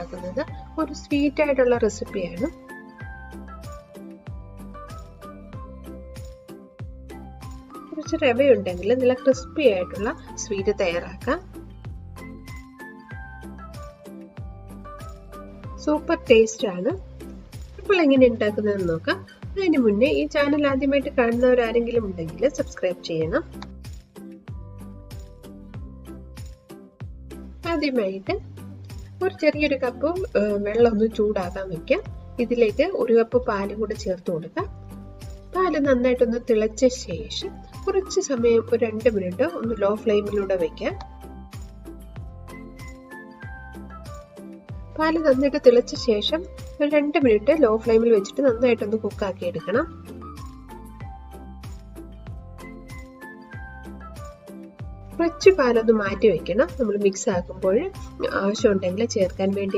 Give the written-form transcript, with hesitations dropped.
ഉണ്ടാക്കുന്നത് ഒരു സ്വീറ്റ് ആയിട്ടുള്ള റെസിപ്പിയാണ്. കുറച്ച് റവ ഉണ്ടെങ്കിൽ നല്ല ക്രിസ്പി ആയിട്ടുള്ള സ്വീറ്റ് തയ്യാറാക്കാം. സൂപ്പർ ടേസ്റ്റ് ആണ്. അപ്പോൾ എങ്ങനെ ഉണ്ടാക്കുന്നതെന്ന് നോക്കാം. അതിന് മുന്നേ ഈ ചാനൽ ആദ്യമായിട്ട് കാണുന്നവരാരെങ്കിലും ഉണ്ടെങ്കിൽ സബ്സ്ക്രൈബ് ചെയ്യണം. ആദ്യമായിട്ട് ഒരു ചെറിയൊരു കപ്പ് വെള്ളം ഒന്ന് ചൂടാക്കാൻ വെക്കാം. ഇതിലേക്ക് 1 കപ്പ് പാല് കൂടെ ചേർത്ത് കൊടുക്കാം. പാല് നന്നായിട്ടൊന്ന് തിളച്ച ശേഷം കുറച്ച് സമയം ഒരു 2 മിനിറ്റ് ഒന്ന് ലോ ഫ്ലെയിമിലൂടെ വെക്കാം. പാല് നന്നായിട്ട് തിളച്ച ശേഷം ഒരു 2 മിനിറ്റ് ലോ ഫ്ലെയിമിൽ വെച്ചിട്ട് നന്നായിട്ടൊന്ന് കുക്കാക്കി എടുക്കണം. കുറച്ച് പാലൊന്ന് മാറ്റി വെക്കണം. നമ്മൾ മിക്സ് ആക്കുമ്പോൾ ആവശ്യമുണ്ടെങ്കിൽ ചേർക്കാൻ വേണ്ടി